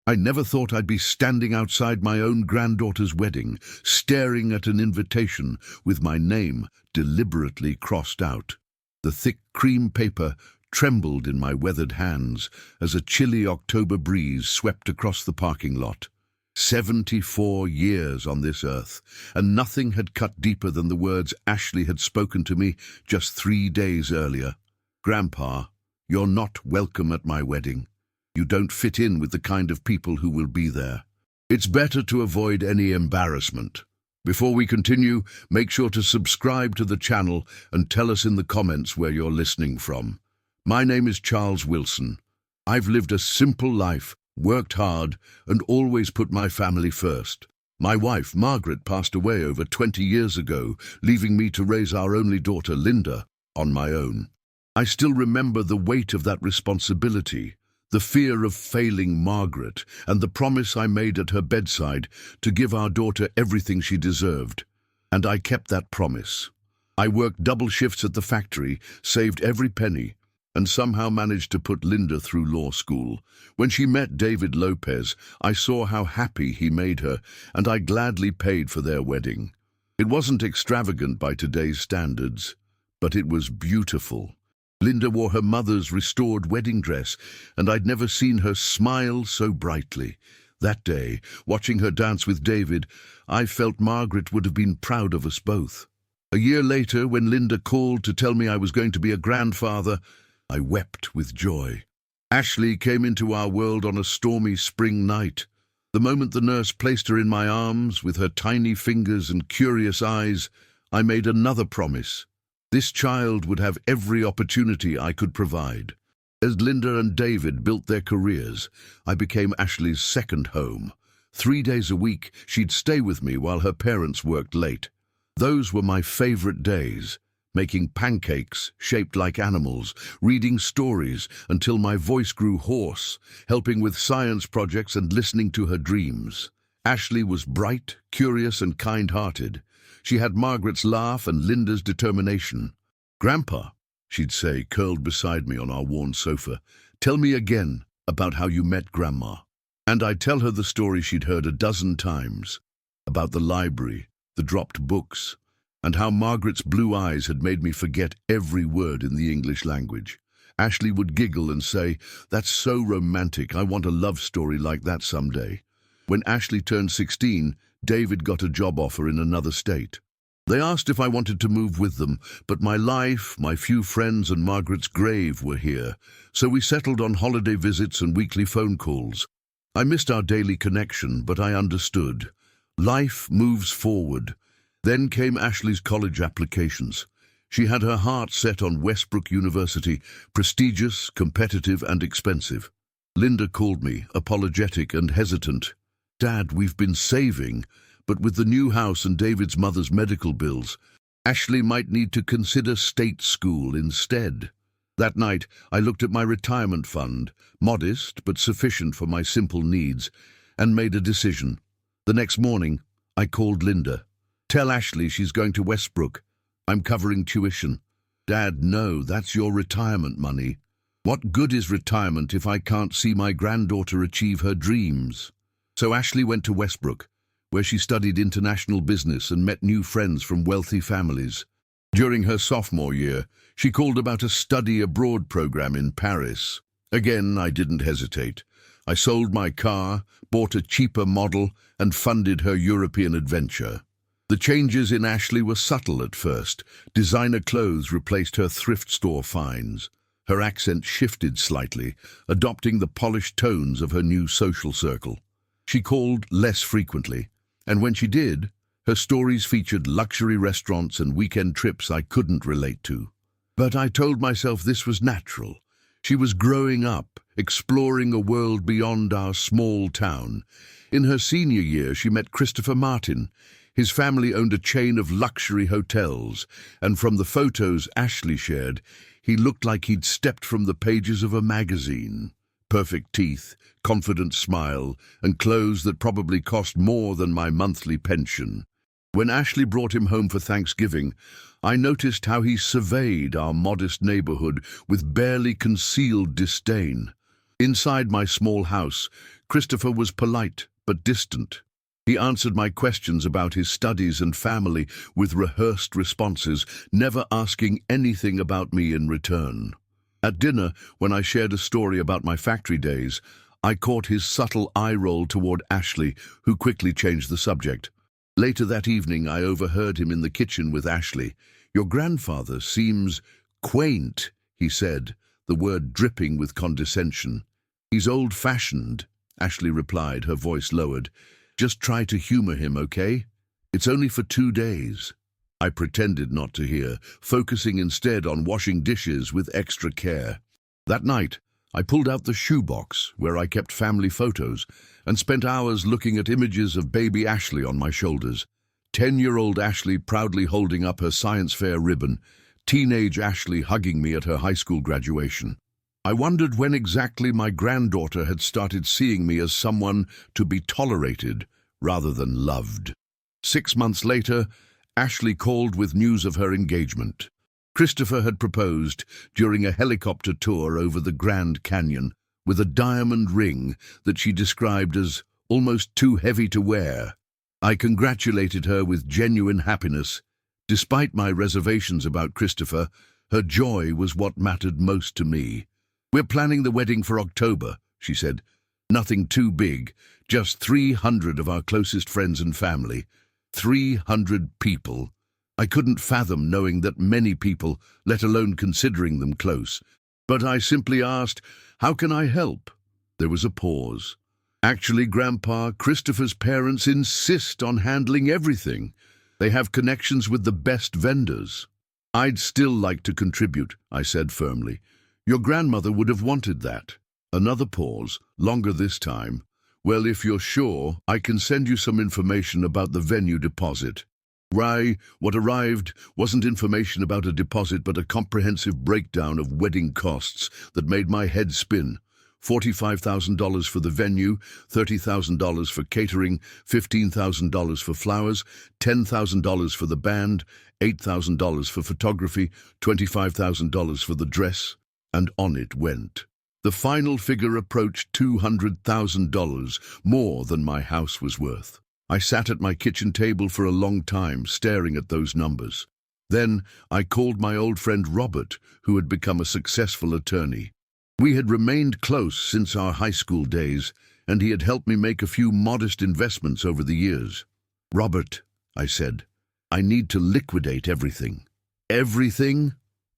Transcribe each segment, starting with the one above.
I never thought I'd be standing outside my own granddaughter's wedding, staring at an invitation with my name deliberately crossed out. The thick cream paper trembled in my weathered hands as a chilly October breeze swept across the parking lot. 74 years on this earth, and nothing had cut deeper than the words Ashley had spoken to me just 3 days earlier. "Grandpa, you're not welcome at my wedding. You don't fit in with the kind of people who will be there. It's better to avoid any embarrassment." Before we continue, make sure to subscribe to the channel and tell us in the comments where you're listening from. My name is Charles Wilson. I've lived a simple life, worked hard, and always put my family first. My wife, Margaret, passed away over 20 years ago, leaving me to raise our only daughter, Linda, on my own. I still remember the weight of that responsibility, the fear of failing Margaret, and the promise I made at her bedside to give our daughter everything she deserved. And I kept that promise. I worked double shifts at the factory, saved every penny, and somehow managed to put Linda through law school. When she met David Lopez, I saw how happy he made her, and I gladly paid for their wedding. It wasn't extravagant by today's standards, but it was beautiful. Linda wore her mother's restored wedding dress, and I'd never seen her smile so brightly. That day, watching her dance with David, I felt Margaret would have been proud of us both. A year later, when Linda called to tell me I was going to be a grandfather, I wept with joy. Ashley came into our world on a stormy spring night. The moment the nurse placed her in my arms, with her tiny fingers and curious eyes, I made another promise. This child would have every opportunity I could provide. As Linda and David built their careers, I became Ashley's second home. 3 days a week, she'd stay with me while her parents worked late. Those were my favorite days, making pancakes shaped like animals, reading stories until my voice grew hoarse, helping with science projects and listening to her dreams. Ashley was bright, curious, and kind-hearted. She had Margaret's laugh and Linda's determination. "Grandpa," she'd say, curled beside me on our worn sofa, "tell me again about how you met Grandma." And I'd tell her the story she'd heard a dozen times, about the library, the dropped books, and how Margaret's blue eyes had made me forget every word in the English language. Ashley would giggle and say, "That's so romantic, I want a love story like that someday." When Ashley turned 16, David got a job offer in another state. They asked if I wanted to move with them, but my life, my few friends, and Margaret's grave were here, so we settled on holiday visits and weekly phone calls. I missed our daily connection, but I understood. Life moves forward. Then came Ashley's college applications. She had her heart set on Westbrook University, prestigious, competitive, and expensive. Linda called me, apologetic and hesitant. "Dad, we've been saving, but with the new house and David's mother's medical bills, Ashley might need to consider state school instead." That night, I looked at my retirement fund, modest but sufficient for my simple needs, and made a decision. The next morning, I called Linda. "Tell Ashley she's going to Westbrook. I'm covering tuition." "Dad, no, that's your retirement money." "What good is retirement if I can't see my granddaughter achieve her dreams?" So Ashley went to Westbrook, where she studied international business and met new friends from wealthy families. During her sophomore year, she called about a study abroad program in Paris. Again, I didn't hesitate. I sold my car, bought a cheaper model, and funded her European adventure. The changes in Ashley were subtle at first. Designer clothes replaced her thrift store finds. Her accent shifted slightly, adopting the polished tones of her new social circle. She called less frequently, and when she did, her stories featured luxury restaurants and weekend trips I couldn't relate to. But I told myself this was natural. She was growing up, exploring a world beyond our small town. In her senior year, she met Christopher Martin. His family owned a chain of luxury hotels, and from the photos Ashley shared, he looked like he'd stepped from the pages of a magazine. Perfect teeth, confident smile, and clothes that probably cost more than my monthly pension. When Ashley brought him home for Thanksgiving, I noticed how he surveyed our modest neighborhood with barely concealed disdain. Inside my small house, Christopher was polite but distant. He answered my questions about his studies and family with rehearsed responses, never asking anything about me in return. At dinner, when I shared a story about my factory days, I caught his subtle eye roll toward Ashley, who quickly changed the subject. Later that evening, I overheard him in the kitchen with Ashley. "Your grandfather seems quaint," he said, the word dripping with condescension. "He's old-fashioned," Ashley replied, her voice lowered. "Just try to humor him, okay? It's only for 2 days." I pretended not to hear, focusing instead on washing dishes with extra care. That night, I pulled out the shoebox where I kept family photos and spent hours looking at images of baby Ashley on my shoulders. 10-year-old Ashley proudly holding up her science fair ribbon, teenage Ashley hugging me at her high school graduation. I wondered when exactly my granddaughter had started seeing me as someone to be tolerated rather than loved. 6 months later, Ashley called with news of her engagement. Christopher had proposed during a helicopter tour over the Grand Canyon with a diamond ring that she described as almost too heavy to wear. I congratulated her with genuine happiness. Despite my reservations about Christopher, her joy was what mattered most to me. "We're planning the wedding for October," she said. "Nothing too big, just 300 of our closest friends and family. 300 people. I couldn't fathom knowing that many people, let alone considering them close. But I simply asked, 'How can I help?' There was a pause. "Actually, Grandpa, Christopher's parents insist on handling everything. They have connections with the best vendors." "I'd still like to contribute," I said firmly. "Your grandmother would have wanted that." Another pause, longer this time. "Well, if you're sure, I can send you some information about the venue deposit." What arrived wasn't information about a deposit but a comprehensive breakdown of wedding costs that made my head spin. $45,000 for the venue, $30,000 for catering, $15,000 for flowers, $10,000 for the band, $8,000 for photography, $25,000 for the dress, and on it went. The final figure approached $200,000, more than my house was worth. I sat at my kitchen table for a long time, staring at those numbers. Then I called my old friend Robert, who had become a successful attorney. We had remained close since our high school days, and he had helped me make a few modest investments over the years. "Robert," I said, "I need to liquidate everything." "Everything?"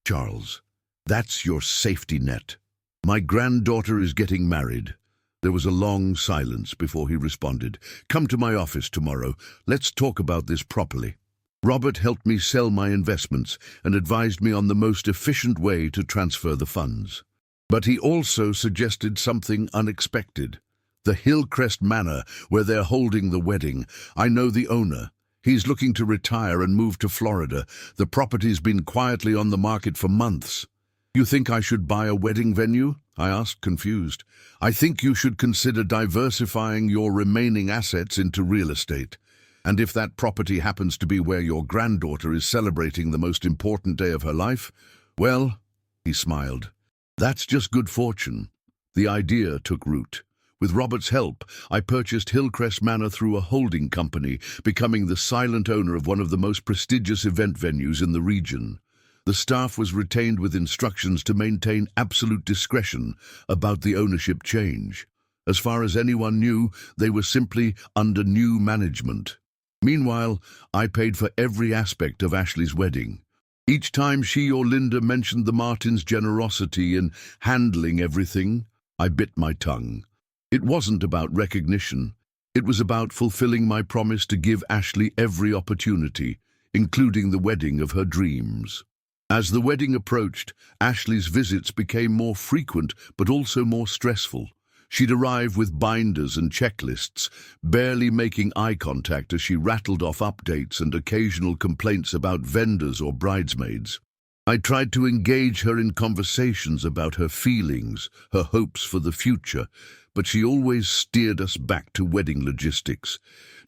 "Charles, that's your safety net. My granddaughter is getting married." There was a long silence before he responded. "Come to my office tomorrow. Let's talk about this properly." Robert helped me sell my investments and advised me on the most efficient way to transfer the funds. But he also suggested something unexpected. "The Hillcrest Manor, where they're holding the wedding. I know the owner. He's looking to retire and move to Florida. The property's been quietly on the market for months." "You think I should buy a wedding venue?" I asked, confused. "I think you should consider diversifying your remaining assets into real estate. And if that property happens to be where your granddaughter is celebrating the most important day of her life, well," he smiled, "that's just good fortune." The idea took root. With Robert's help, I purchased Hillcrest Manor through a holding company, becoming the silent owner of one of the most prestigious event venues in the region. The staff was retained with instructions to maintain absolute discretion about the ownership change. As far as anyone knew, they were simply under new management. Meanwhile, I paid for every aspect of Ashley's wedding. Each time she or Linda mentioned the Martins' generosity in handling everything, I bit my tongue. It wasn't about recognition. It was about fulfilling my promise to give Ashley every opportunity, including the wedding of her dreams. As the wedding approached, Ashley's visits became more frequent but also more stressful. She'd arrive with binders and checklists, barely making eye contact as she rattled off updates and occasional complaints about vendors or bridesmaids. I tried to engage her in conversations about her feelings, her hopes for the future, but she always steered us back to wedding logistics.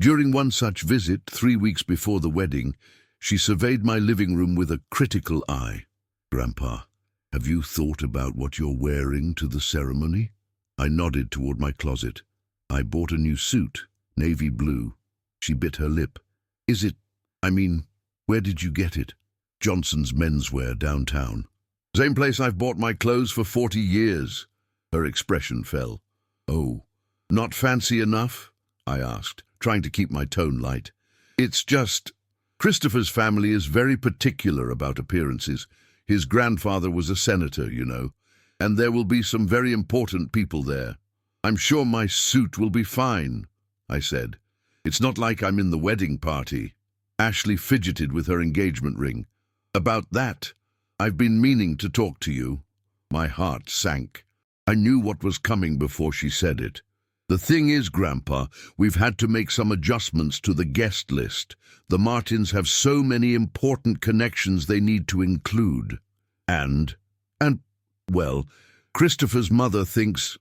During one such visit, 3 weeks before the wedding, she surveyed my living room with a critical eye. "Grandpa, have you thought about what you're wearing to the ceremony?" I nodded toward my closet. I bought a new suit, navy blue. She bit her lip. Is it, where did you get it? Johnson's Menswear downtown. Same place I've bought my clothes for 40 years. Her expression fell. Oh, not fancy enough? I asked, trying to keep my tone light. It's just, Christopher's family is very particular about appearances. His grandfather was a senator, you know, and there will be some very important people there. I'm sure my suit will be fine, I said. It's not like I'm in the wedding party. Ashley fidgeted with her engagement ring. About that, I've been meaning to talk to you. My heart sank. I knew what was coming before she said it. The thing is, Grandpa, we've had to make some adjustments to the guest list. The Martins have so many important connections they need to include. Well, Christopher's mother thinks,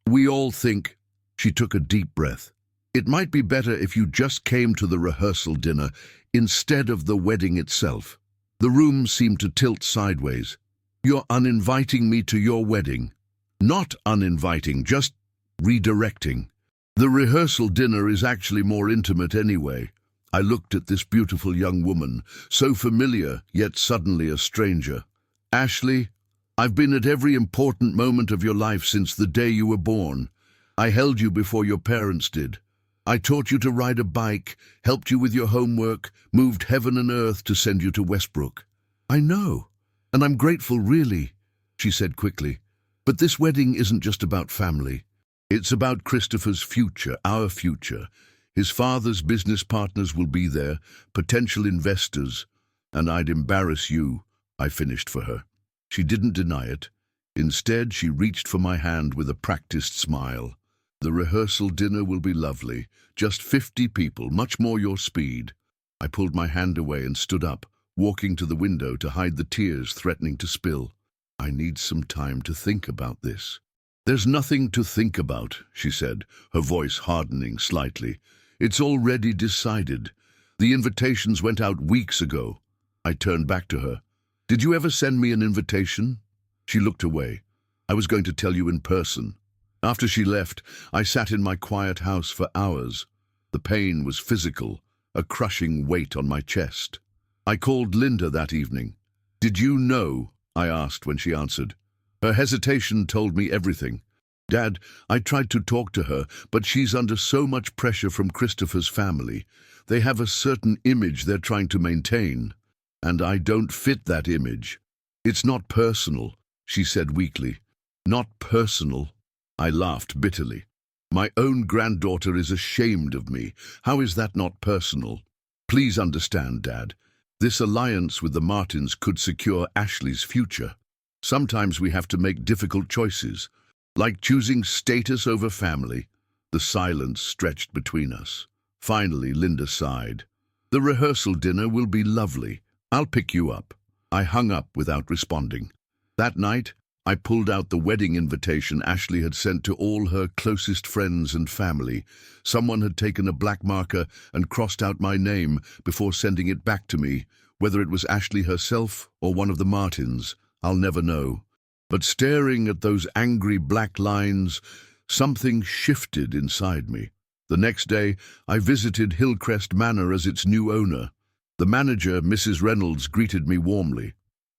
we all think. She took a deep breath. It might be better if you just came to the rehearsal dinner instead of the wedding itself. The room seemed to tilt sideways. You're uninviting me to your wedding. Not uninviting, just redirecting. The rehearsal dinner is actually more intimate anyway. I looked at this beautiful young woman, so familiar, yet suddenly a stranger. Ashley, I've been at every important moment of your life since the day you were born. I held you before your parents did. I taught you to ride a bike, helped you with your homework, moved heaven and earth to send you to Westbrook. I know, and I'm grateful, really, she said quickly. But this wedding isn't just about family. It's about Christopher's future, our future. His father's business partners will be there, potential investors, and I'd embarrass you, I finished for her. She didn't deny it. Instead, she reached for my hand with a practiced smile. The rehearsal dinner will be lovely. Just 50 people, much more your speed. I pulled my hand away and stood up, walking to the window to hide the tears threatening to spill. I need some time to think about this. There's nothing to think about, she said, her voice hardening slightly. It's already decided. The invitations went out weeks ago. I turned back to her. Did you ever send me an invitation? She looked away. I was going to tell you in person. After she left, I sat in my quiet house for hours. The pain was physical, a crushing weight on my chest. I called Linda that evening. Did you know? I asked when she answered. Her hesitation told me everything. Dad, I tried to talk to her, but she's under so much pressure from Christopher's family. They have a certain image they're trying to maintain, and I don't fit that image. It's not personal, she said weakly. Not personal? I laughed bitterly. My own granddaughter is ashamed of me. How is that not personal? Please understand, Dad. This alliance with the Martins could secure Ashley's future. Sometimes we have to make difficult choices, like choosing status over family. The silence stretched between us. Finally, Linda sighed. The rehearsal dinner will be lovely. I'll pick you up. I hung up without responding. That night, I pulled out the wedding invitation Ashley had sent to all her closest friends and family. Someone had taken a black marker and crossed out my name before sending it back to me. Whether it was Ashley herself or one of the Martins, I'll never know. But staring at those angry black lines, something shifted inside me. The next day, I visited Hillcrest Manor as its new owner. The manager, Mrs. Reynolds, greeted me warmly.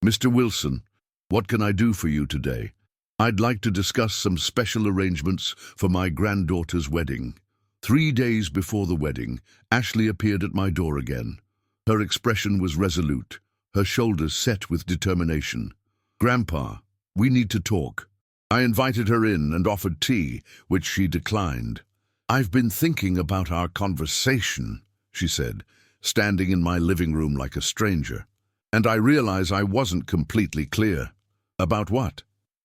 Mr. Wilson, what can I do for you today? I'd like to discuss some special arrangements for my granddaughter's wedding. 3 days before the wedding, Ashley appeared at my door again. Her expression was resolute, her shoulders set with determination. Grandpa, we need to talk. I invited her in and offered tea, which she declined. I've been thinking about our conversation, she said, standing in my living room like a stranger. And I realize I wasn't completely clear. About what?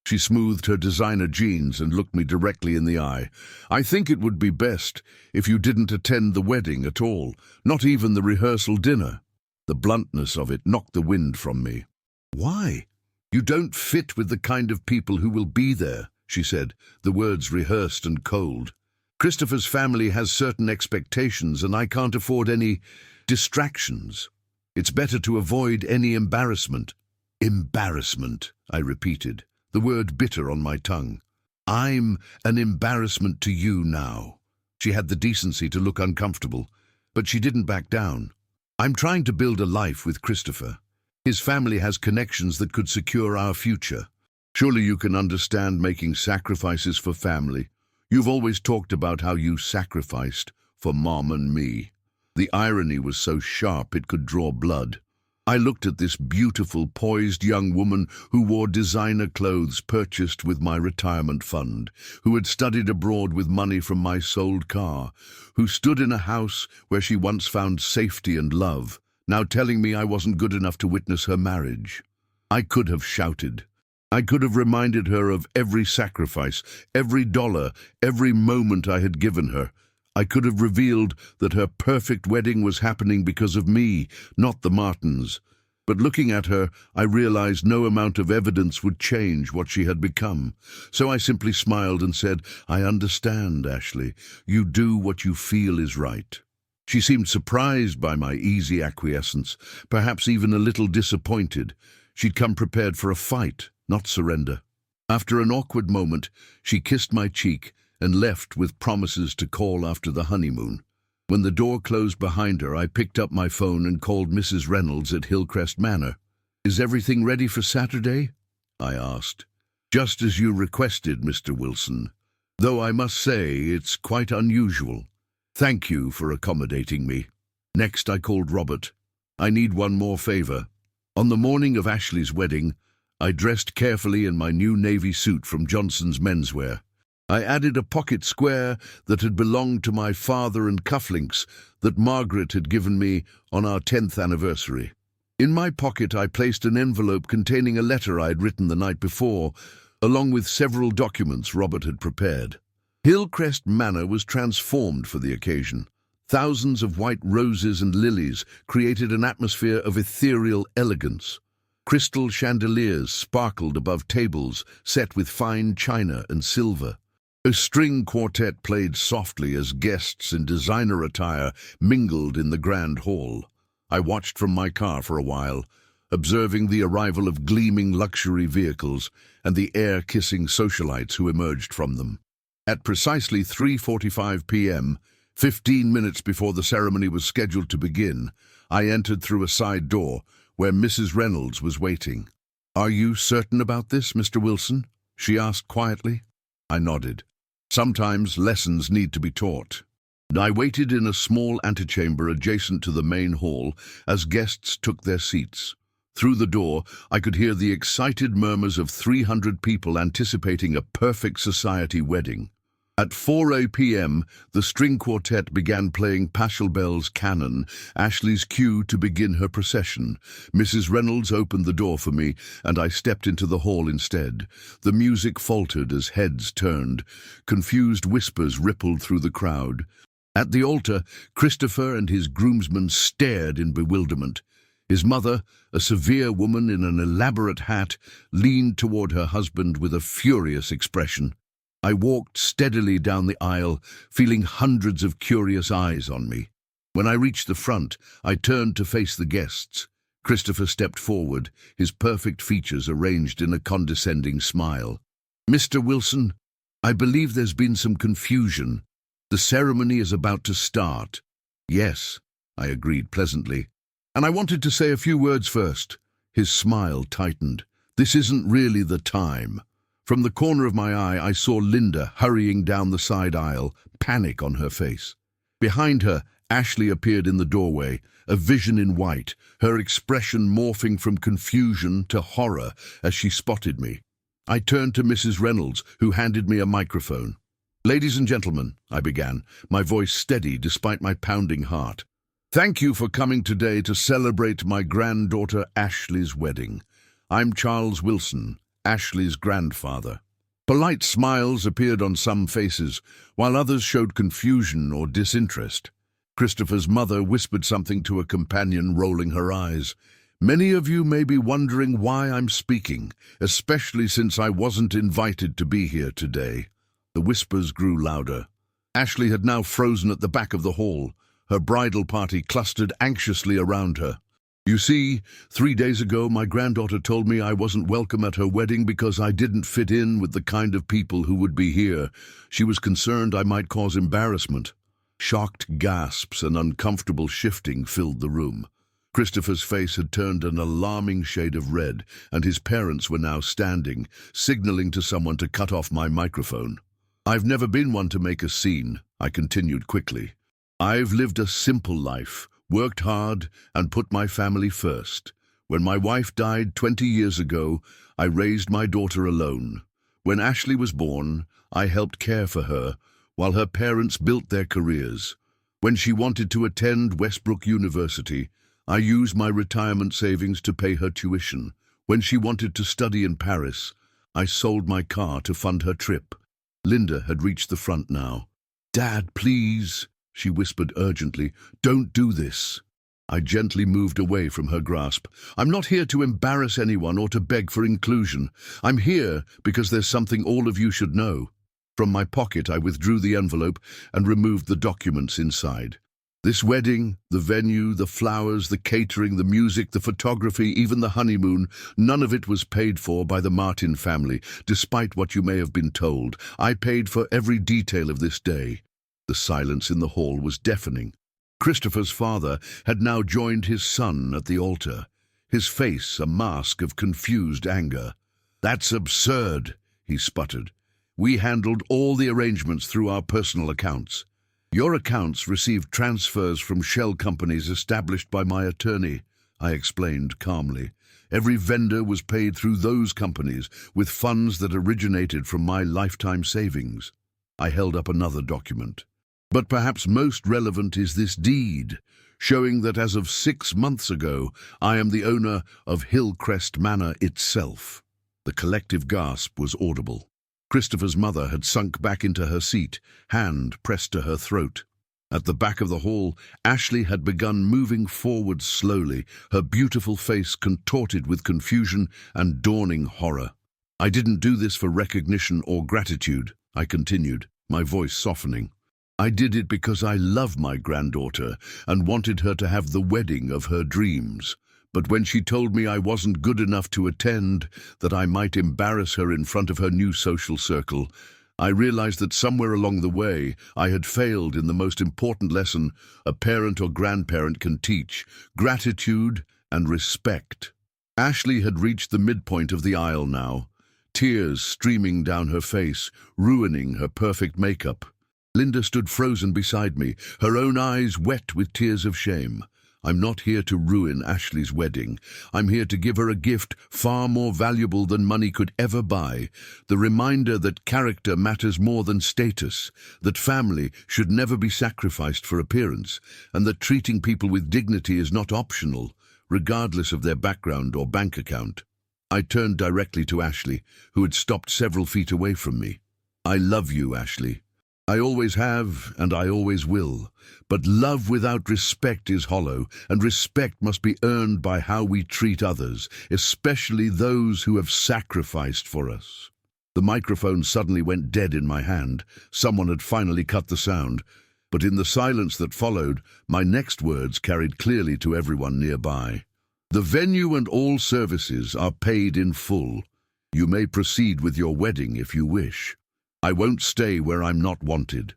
She smoothed her designer jeans and looked me directly in the eye. I think it would be best if you didn't attend the wedding at all, not even the rehearsal dinner. The bluntness of it knocked the wind from me. Why? You don't fit with the kind of people who will be there, she said, the words rehearsed and cold. Christopher's family has certain expectations and I can't afford any distractions. It's better to avoid any embarrassment. Embarrassment, I repeated, the word bitter on my tongue. I'm an embarrassment to you now." She had the decency to look uncomfortable, but she didn't back down. "I'm trying to build a life with Christopher. His family has connections that could secure our future. Surely you can understand making sacrifices for family. You've always talked about how you sacrificed for Mom and me." The irony was so sharp it could draw blood. I looked at this beautiful, poised young woman who wore designer clothes purchased with my retirement fund, who had studied abroad with money from my sold car, who stood in a house where she once found safety and love, now telling me I wasn't good enough to witness her marriage. I could have shouted. I could have reminded her of every sacrifice, every dollar, every moment I had given her. I could have revealed that her perfect wedding was happening because of me, not the Martins. But looking at her, I realized no amount of evidence would change what she had become. So I simply smiled and said, "I understand, Ashley. You do what you feel is right." She seemed surprised by my easy acquiescence, perhaps even a little disappointed. She'd come prepared for a fight, not surrender. After an awkward moment, she kissed my cheek and left with promises to call after the honeymoon. When the door closed behind her, I picked up my phone and called Mrs. Reynolds at Hillcrest Manor. "Is everything ready for Saturday?" I asked. "Just as you requested, Mr. Wilson. Though I must say it's quite unusual. Thank you for accommodating me." Next, I called Robert. "I need one more favor." On the morning of Ashley's wedding, I dressed carefully in my new navy suit from Johnson's Menswear. I added a pocket square that had belonged to my father and cufflinks that Margaret had given me on our 10th anniversary. In my pocket I placed an envelope containing a letter I had written the night before, along with several documents Robert had prepared. Hillcrest Manor was transformed for the occasion. Thousands of white roses and lilies created an atmosphere of ethereal elegance. Crystal chandeliers sparkled above tables set with fine china and silver. A string quartet played softly as guests in designer attire mingled in the grand hall. I watched from my car for a while, observing the arrival of gleaming luxury vehicles and the air-kissing socialites who emerged from them. At precisely 3:45 p.m., 15 minutes before the ceremony was scheduled to begin, I entered through a side door where Mrs. Reynolds was waiting. "Are you certain about this, Mr. Wilson?" she asked quietly. I nodded. Sometimes lessons need to be taught. I waited in a small antechamber adjacent to the main hall as guests took their seats. Through the door, I could hear the excited murmurs of 300 people anticipating a perfect society wedding. At 4 p.m., the string quartet began playing Pachelbel's canon, Ashley's cue to begin her procession. Mrs. Reynolds opened the door for me, and I stepped into the hall instead. The music faltered as heads turned. Confused whispers rippled through the crowd. At the altar, Christopher and his groomsmen stared in bewilderment. His mother, a severe woman in an elaborate hat, leaned toward her husband with a furious expression. I walked steadily down the aisle, feeling hundreds of curious eyes on me. When I reached the front, I turned to face the guests. Christopher stepped forward, his perfect features arranged in a condescending smile. "Mr. Wilson, I believe there's been some confusion. The ceremony is about to start." "Yes," I agreed pleasantly. "And I wanted to say a few words first." His smile tightened. "This isn't really the time." From the corner of my eye, I saw Linda hurrying down the side aisle, panic on her face. Behind her, Ashley appeared in the doorway, a vision in white, her expression morphing from confusion to horror as she spotted me. I turned to Mrs. Reynolds, who handed me a microphone. "Ladies and gentlemen," I began, my voice steady despite my pounding heart. "Thank you for coming today to celebrate my granddaughter Ashley's wedding. I'm Charles Wilson, Ashley's grandfather." Polite smiles appeared on some faces, while others showed confusion or disinterest. Christopher's mother whispered something to a companion, rolling her eyes. "Many of you may be wondering why I'm speaking, especially since I wasn't invited to be here today." The whispers grew louder. Ashley had now frozen at the back of the hall, her bridal party clustered anxiously around her. You see, 3 days ago my granddaughter told me I wasn't welcome at her wedding because I didn't fit in with the kind of people who would be here. She was concerned I might cause embarrassment. Shocked gasps and uncomfortable shifting filled the room. Christopher's face had turned an alarming shade of red, and his parents were now standing, signaling to someone to cut off my microphone. I've never been one to make a scene, I continued quickly. I've lived a simple life, worked hard, and put my family first. When my wife died 20 years ago, I raised my daughter alone. When Ashley was born, I helped care for her, while her parents built their careers. When she wanted to attend Westbrook University, I used my retirement savings to pay her tuition. When she wanted to study in Paris, I sold my car to fund her trip. Linda had reached the front now. "Dad, please," she whispered urgently, "don't do this." I gently moved away from her grasp. "I'm not here to embarrass anyone or to beg for inclusion. I'm here because there's something all of you should know." From my pocket, I withdrew the envelope and removed the documents inside. This wedding, the venue, the flowers, the catering, the music, the photography, even the honeymoon, none of it was paid for by the Martin family, despite what you may have been told. I paid for every detail of this day. The silence in the hall was deafening. Christopher's father had now joined his son at the altar, his face a mask of confused anger. "That's absurd," he sputtered. "We handled all the arrangements through our personal accounts. Your accounts received transfers from shell companies established by my attorney," I explained calmly. "Every vendor was paid through those companies with funds that originated from my lifetime savings." I held up another document. "But perhaps most relevant is this deed, showing that as of 6 months ago, I am the owner of Hillcrest Manor itself." The collective gasp was audible. Christopher's mother had sunk back into her seat, hand pressed to her throat. At the back of the hall, Ashley had begun moving forward slowly, her beautiful face contorted with confusion and dawning horror. "I didn't do this for recognition or gratitude," I continued, my voice softening. "I did it because I love my granddaughter and wanted her to have the wedding of her dreams. But when she told me I wasn't good enough to attend, that I might embarrass her in front of her new social circle, I realized that somewhere along the way I had failed in the most important lesson a parent or grandparent can teach: gratitude and respect." Ashley had reached the midpoint of the aisle now, tears streaming down her face, ruining her perfect makeup. Linda stood frozen beside me, her own eyes wet with tears of shame. "I'm not here to ruin Ashley's wedding. I'm here to give her a gift far more valuable than money could ever buy. The reminder that character matters more than status, that family should never be sacrificed for appearance, and that treating people with dignity is not optional, regardless of their background or bank account." I turned directly to Ashley, who had stopped several feet away from me. "I love you, Ashley. I always have, and I always will. But love without respect is hollow, and respect must be earned by how we treat others, especially those who have sacrificed for us." The microphone suddenly went dead in my hand. Someone had finally cut the sound. But in the silence that followed, my next words carried clearly to everyone nearby. "The venue and all services are paid in full. You may proceed with your wedding if you wish. I won't stay where I'm not wanted."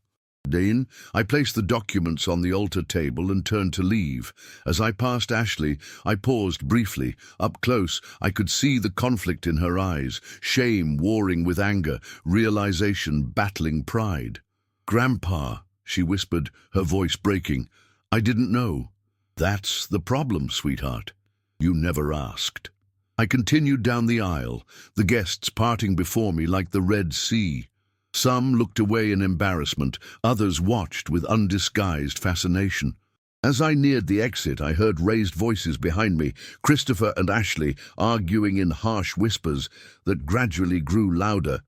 Dean, I placed the documents on the altar table and turned to leave. As I passed Ashley, I paused briefly. Up close, I could see the conflict in her eyes, shame warring with anger, realization battling pride. "Grandpa," she whispered, her voice breaking, "I didn't know." "That's the problem, sweetheart. You never asked." I continued down the aisle, the guests parting before me like the Red Sea. Some looked away in embarrassment, others watched with undisguised fascination. As I neared the exit, I heard raised voices behind me, Christopher and Ashley arguing in harsh whispers that gradually grew louder.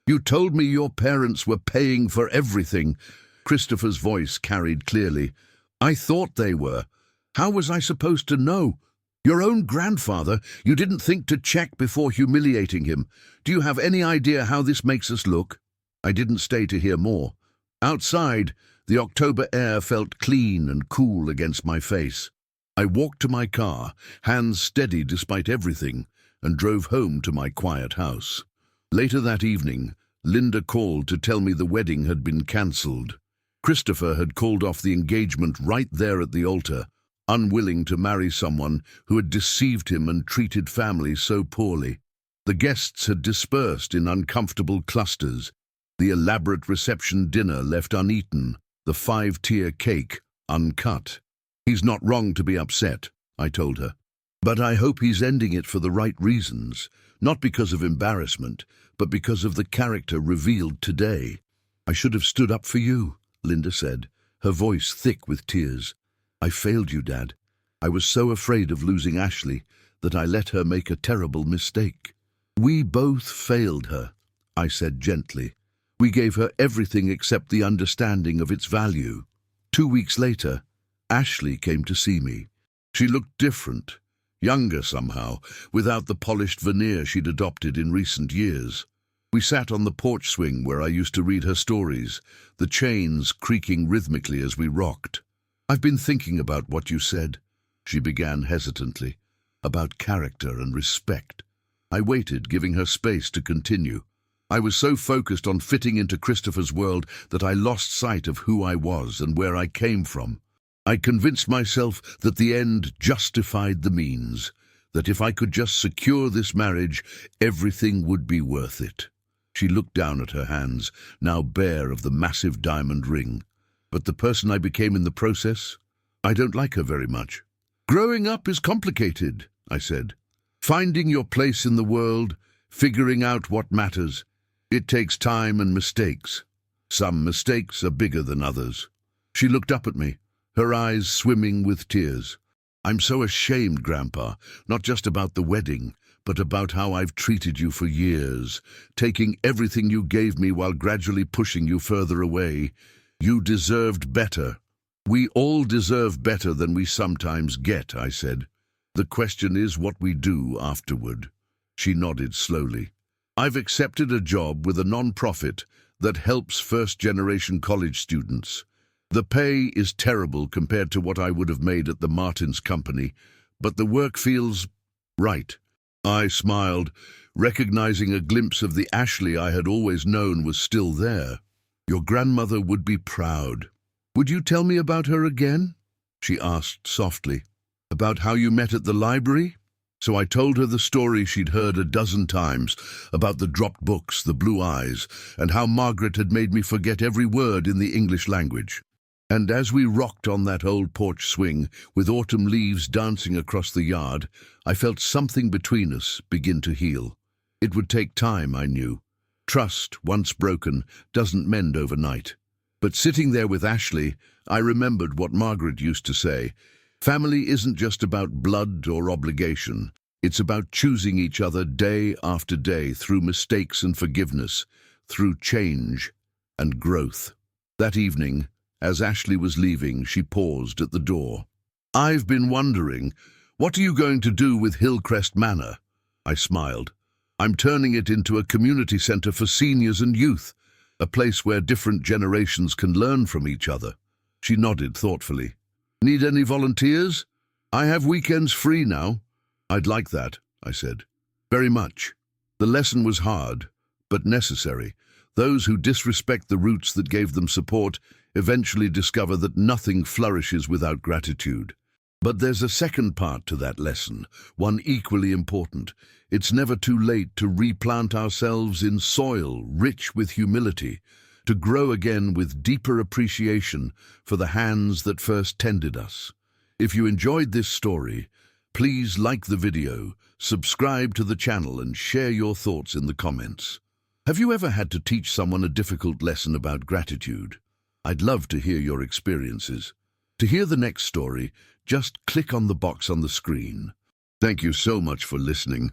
"You told me your parents were paying for everything." Christopher's voice carried clearly. "I thought they were. How was I supposed to know? Your own grandfather, you didn't think to check before humiliating him. Do you have any idea how this makes us look?" I didn't stay to hear more. Outside, the October air felt clean and cool against my face. I walked to my car, hands steady despite everything, and drove home to my quiet house. Later that evening, Linda called to tell me the wedding had been cancelled. Christopher had called off the engagement right there at the altar, unwilling to marry someone who had deceived him and treated family so poorly. The guests had dispersed in uncomfortable clusters, the elaborate reception dinner left uneaten, the 5-tier cake uncut. "He's not wrong to be upset," I told her. "But I hope he's ending it for the right reasons, not because of embarrassment, but because of the character revealed today." "I should have stood up for you," Linda said, her voice thick with tears. "I failed you, Dad. I was so afraid of losing Ashley that I let her make a terrible mistake." "We both failed her," I said gently. "We gave her everything except the understanding of its value." 2 weeks later, Ashley came to see me. She looked different, younger somehow, without the polished veneer she'd adopted in recent years. We sat on the porch swing where I used to read her stories, the chains creaking rhythmically as we rocked. "I've been thinking about what you said," she began hesitantly, "about character and respect." I waited, giving her space to continue. I was so focused on fitting into Christopher's world that I lost sight of who I was and where I came from. I convinced myself that the end justified the means, that if I could just secure this marriage, everything would be worth it. She looked down at her hands, now bare of the massive diamond ring. "But the person I became in the process? I don't like her very much." "Growing up is complicated," I said. "Finding your place in the world, figuring out what matters. It takes time and mistakes. Some mistakes are bigger than others." She looked up at me, her eyes swimming with tears. "I'm so ashamed, Grandpa, not just about the wedding, but about how I've treated you for years, taking everything you gave me while gradually pushing you further away. You deserved better." "We all deserve better than we sometimes get," I said. "The question is what we do afterward." She nodded slowly. "I've accepted a job with a non-profit that helps first-generation college students. The pay is terrible compared to what I would have made at the Martins Company, but the work feels right." I smiled, recognizing a glimpse of the Ashley I had always known was still there. "Your grandmother would be proud." "Would you tell me about her again?" she asked softly. "About how you met at the library?" So I told her the story she'd heard a dozen times, about the dropped books, the blue eyes, and how Margaret had made me forget every word in the English language. And as we rocked on that old porch swing, with autumn leaves dancing across the yard, I felt something between us begin to heal. It would take time, I knew. Trust, once broken, doesn't mend overnight. But sitting there with Ashley, I remembered what Margaret used to say. Family isn't just about blood or obligation. It's about choosing each other day after day through mistakes and forgiveness, through change and growth. That evening, as Ashley was leaving, she paused at the door. "I've been wondering, what are you going to do with Hillcrest Manor?" I smiled. "I'm turning it into a community centre for seniors and youth, a place where different generations can learn from each other." She nodded thoughtfully. "Need any volunteers? I have weekends free now." "I'd like that," I said. "Very much." The lesson was hard, but necessary. Those who disrespect the roots that gave them support eventually discover that nothing flourishes without gratitude. But there's a second part to that lesson, one equally important. It's never too late to replant ourselves in soil rich with humility, to grow again with deeper appreciation for the hands that first tended us. If you enjoyed this story, please like the video, subscribe to the channel, and share your thoughts in the comments. Have you ever had to teach someone a difficult lesson about gratitude? I'd love to hear your experiences. To hear the next story, just click on the box on the screen. Thank you so much for listening.